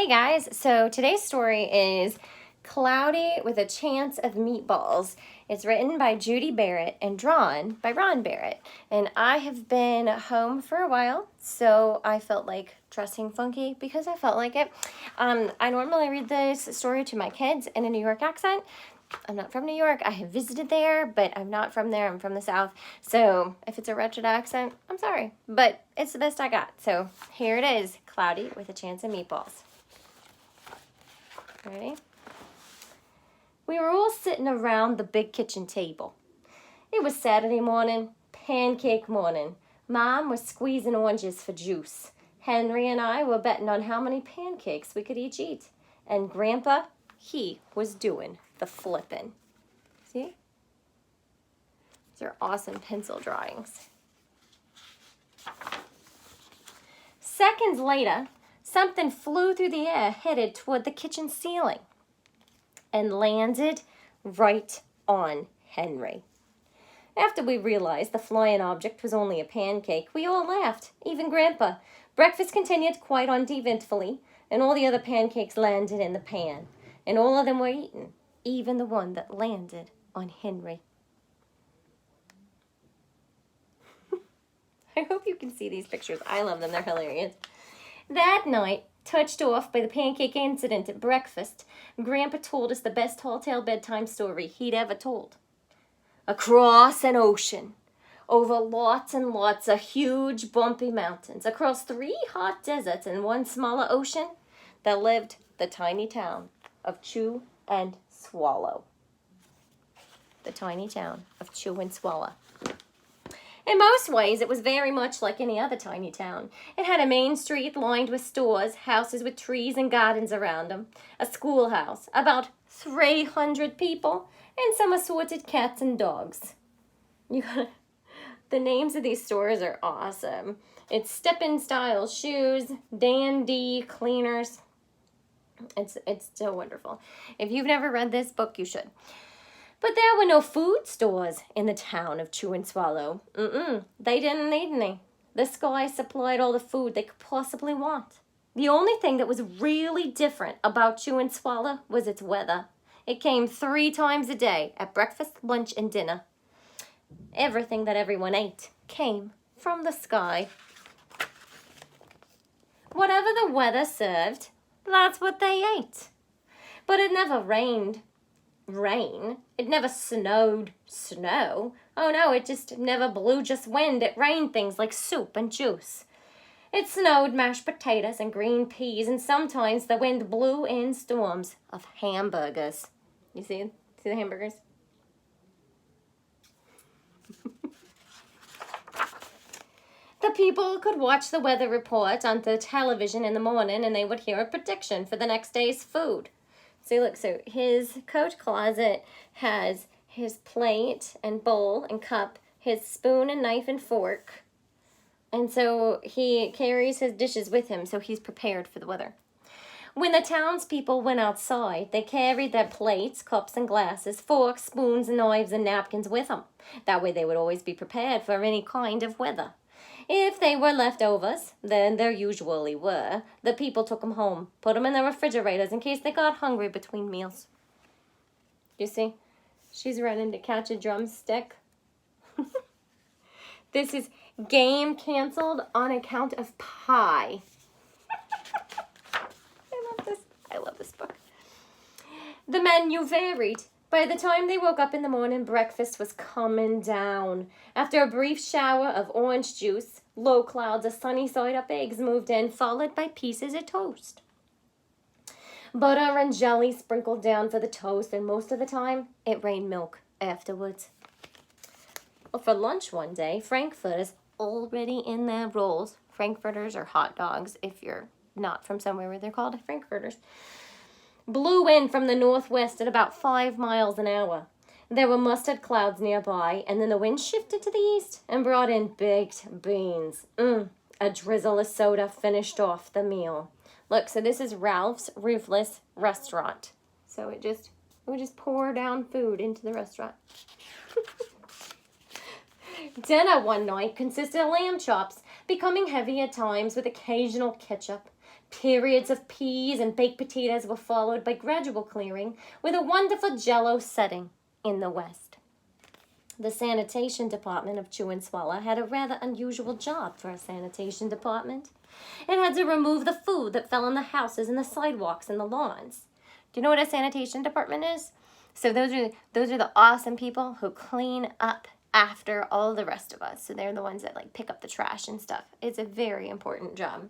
Hey guys, so today's story is Cloudy with a Chance of Meatballs. It's written by Judi Barrett and drawn by Ron Barrett. And I have been home for a while, so I felt like dressing funky because I felt like it. I normally read this story to my kids in a New York accent. I'm not from New York. I have visited there, but I'm not from there. I'm from the South. So if it's a wretched accent, I'm sorry. But it's the best I got. So here it is, Cloudy with a Chance of Meatballs. Ready? We were all sitting around the big kitchen table. It was Saturday morning, pancake morning. Mom was squeezing oranges for juice. Henry and I were betting on how many pancakes we could each eat. And Grandpa, he was doing the flipping. See? These are awesome pencil drawings. Seconds later, something flew through the air headed toward the kitchen ceiling and landed right on Henry. After we realized the flying object was only a pancake, we all laughed, even Grandpa. Breakfast continued quite uneventfully, and all the other pancakes landed in the pan, and all of them were eaten, even the one that landed on Henry. I hope you can see these pictures. I love them. They're hilarious. That night, touched off by the pancake incident at breakfast, Grandpa told us the best tall-tale bedtime story he'd ever told. Across an ocean, over lots and lots of huge bumpy mountains, across 3 hot deserts and 1 smaller ocean, there lived the tiny town of Chew and Swallow. The tiny town of Chew and Swallow. In most ways, it was very much like any other tiny town. It had a main street lined with stores, houses with trees and gardens around them, a schoolhouse, about 300 people, and some assorted cats and dogs. The names of these stores are awesome. It's Step-In Style Shoes, Dan D Cleaners. It's so wonderful. If you've never read this book, you should. But there were no food stores in the town of Chew and Swallow. They didn't need any. The sky supplied all the food they could possibly want. The only thing that was really different about Chew and Swallow was its weather. It came 3 times a day, at breakfast, lunch, and dinner. Everything that everyone ate came from the sky. Whatever the weather served, that's what they ate. But it never rained. It never snowed snow. Oh no, it just never blew just wind. It rained things like soup and juice. It snowed mashed potatoes and green peas, and sometimes the wind blew in storms of hamburgers. You see the hamburgers? The people could watch the weather report on the television in the morning, and they would hear a prediction for the next day's food. See, look, so his coat closet has his plate and bowl and cup, his spoon and knife and fork. And so he carries his dishes with him, so he's prepared for the weather. When the townspeople went outside, they carried their plates, cups and glasses, forks, spoons, knives, and napkins with them. That way they would always be prepared for any kind of weather. If they were leftovers, then there usually were, the people took them home, put them in their refrigerators in case they got hungry between meals. You see, she's running to catch a drumstick. This is game canceled on account of pie. I love this book. The menu varied. By the time they woke up in the morning, breakfast was coming down. After a brief shower of orange juice, low clouds of sunny-side-up eggs moved in, followed by pieces of toast. Butter and jelly sprinkled down for the toast, and most of the time, it rained milk afterwards. Well, for lunch one day, frankfurters already in their rolls. Frankfurters are hot dogs if you're not from somewhere where they're called frankfurters. Blew in from the northwest at about 5 miles an hour. There were mustard clouds nearby, and then the wind shifted to the east and brought in baked beans. A drizzle of soda finished off the meal. Look, so this is Ralph's roofless restaurant. So it would just pour down food into the restaurant. Dinner one night consisted of lamb chops, becoming heavy at times with occasional ketchup. Periods of peas and baked potatoes were followed by gradual clearing with a wonderful jello setting in the west. The sanitation department of Chew and Swallow had a rather unusual job for a sanitation department. It had to remove the food that fell on the houses and the sidewalks and the lawns. Do you know what a sanitation department is? So those are the awesome people who clean up after all the rest of us. So they're the ones that like pick up the trash and stuff. It's a very important job.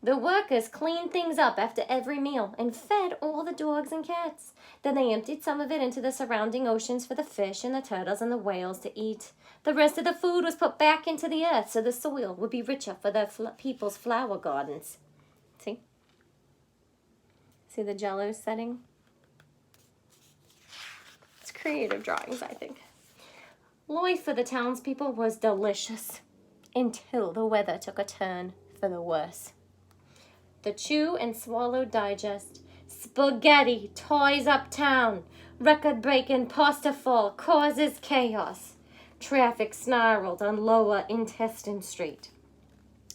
The workers cleaned things up after every meal and fed all the dogs and cats. Then they emptied some of it into the surrounding oceans for the fish and the turtles and the whales to eat. The rest of the food was put back into the earth so the soil would be richer for the people's flower gardens. See? See the jello setting? It's creative drawings, I think. Life for the townspeople was delicious until the weather took a turn for the worse. The Chew and Swallow Digest. Spaghetti ties up town. Record-breaking pasta fall causes chaos. Traffic snarled on Lower Intestine Street.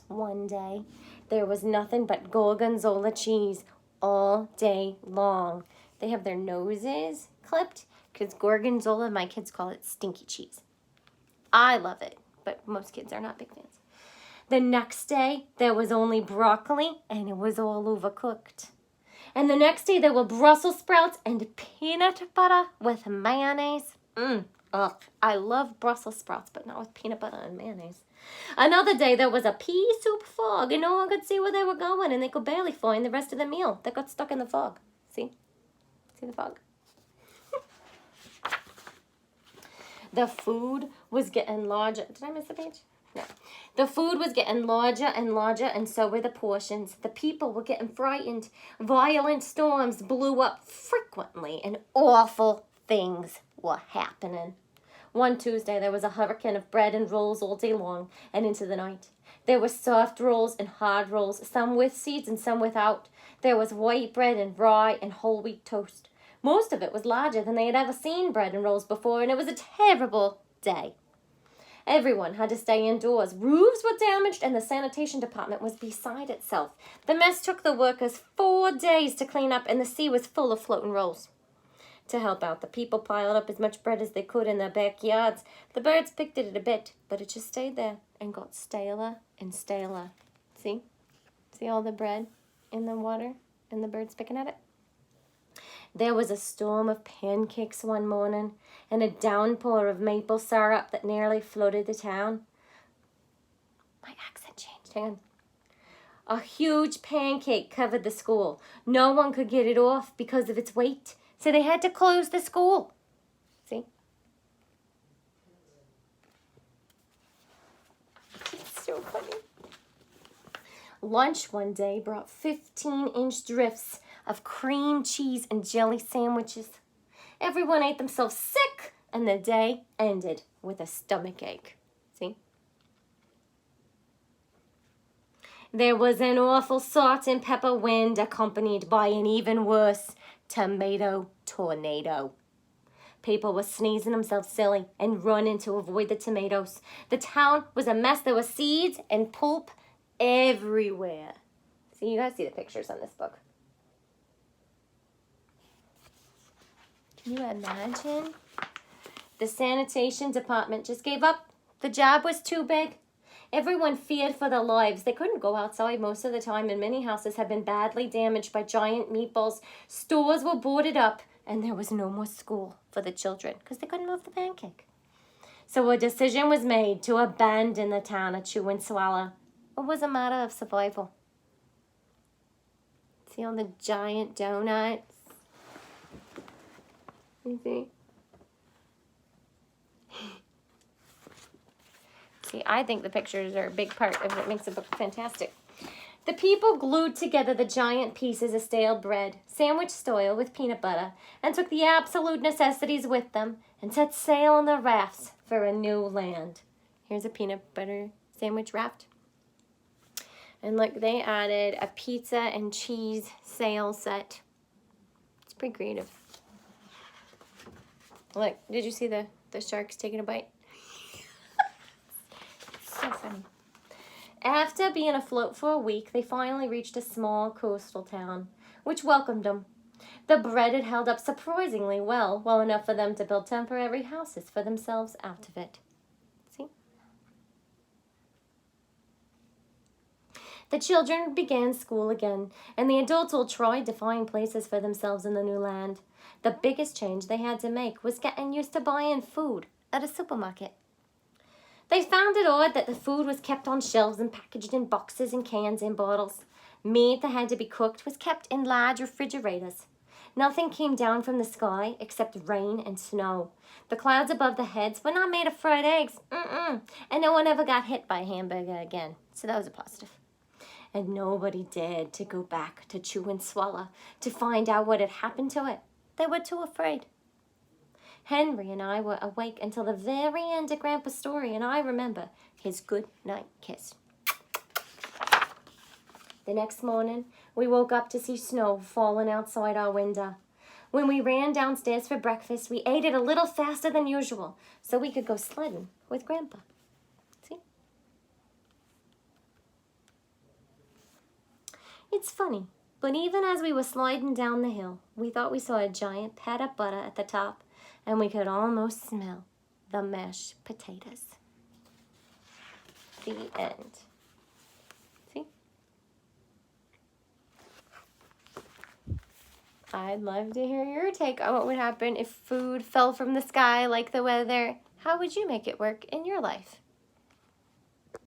One day, there was nothing but gorgonzola cheese all day long. They have their noses clipped because gorgonzola, my kids call it stinky cheese. I love it, but most kids are not big fans. The next day, there was only broccoli, and it was all overcooked. And the next day, there were Brussels sprouts and peanut butter with mayonnaise. Ugh, I love Brussels sprouts, but not with peanut butter and mayonnaise. Another day, there was a pea soup fog, and no one could see where they were going, and they could barely find the rest of the meal that got stuck in the fog. See? See the fog? The food was getting larger. Did I miss a page? No. The food was getting larger and larger, and so were the portions. The people were getting frightened. Violent storms blew up frequently, and awful things were happening. One Tuesday, there was a hurricane of bread and rolls all day long and into the night. There were soft rolls and hard rolls, some with seeds and some without. There was white bread and rye and whole wheat toast. Most of it was larger than they had ever seen bread and rolls before, and it was a terrible day. Everyone had to stay indoors. Roofs were damaged, and the sanitation department was beside itself. The mess took the workers 4 days to clean up, and the sea was full of floating rolls. To help out, the people piled up as much bread as they could in their backyards. The birds picked at it a bit, but it just stayed there and got staler and staler. See? See all the bread in the water and the birds picking at it? There was a storm of pancakes one morning and a downpour of maple syrup that nearly flooded the town. My accent changed. Hang on. A huge pancake covered the school. No one could get it off because of its weight, so they had to close the school. See? It's so funny. Lunch one day brought 15-inch drifts of cream cheese and jelly sandwiches. Everyone ate themselves sick, and the day ended with a stomachache. See? There was an awful salt and pepper wind accompanied by an even worse tomato tornado. People were sneezing themselves silly and running to avoid the tomatoes. The town was a mess. There were seeds and pulp everywhere. See, you guys see the pictures on this book. Can you imagine? The sanitation department just gave up. The job was too big. Everyone feared for their lives. They couldn't go outside most of the time, and many houses had been badly damaged by giant meatballs. Stores were boarded up, and there was no more school for the children because they couldn't move the pancake. So a decision was made to abandon the town of Chew and Swallow. It was a matter of survival. See all the giant donuts? You see? See, I think the pictures are a big part of what makes the book fantastic. The people glued together the giant pieces of stale bread, sandwich style with peanut butter, and took the absolute necessities with them and set sail on the rafts for a new land. Here's a peanut butter sandwich raft. And look, they added a pizza and cheese sail set. It's pretty creative. Look, did you see the sharks taking a bite? It's so funny. After being afloat for a week, they finally reached a small coastal town, which welcomed them. The bread had held up surprisingly well enough for them to build temporary houses for themselves out of it. See? The children began school again, and the adults all tried to find places for themselves in the new land. The biggest change they had to make was getting used to buying food at a supermarket. They found it odd that the food was kept on shelves and packaged in boxes and cans and bottles. Meat that had to be cooked was kept in large refrigerators. Nothing came down from the sky except rain and snow. The clouds above the heads were not made of fried eggs. And no one ever got hit by a hamburger again. So that was a positive. And nobody dared to go back to Chew and Swallow to find out what had happened to it. They were too afraid. Henry and I were awake until the very end of Grandpa's story, and I remember his good night kiss. The next morning, we woke up to see snow falling outside our window. When we ran downstairs for breakfast, we ate it a little faster than usual so we could go sledding with Grandpa. See? It's funny, but even as we were sliding down the hill, we thought we saw a giant pat of butter at the top, and we could almost smell the mashed potatoes. The end. See? I'd love to hear your take on what would happen if food fell from the sky like the weather. How would you make it work in your life?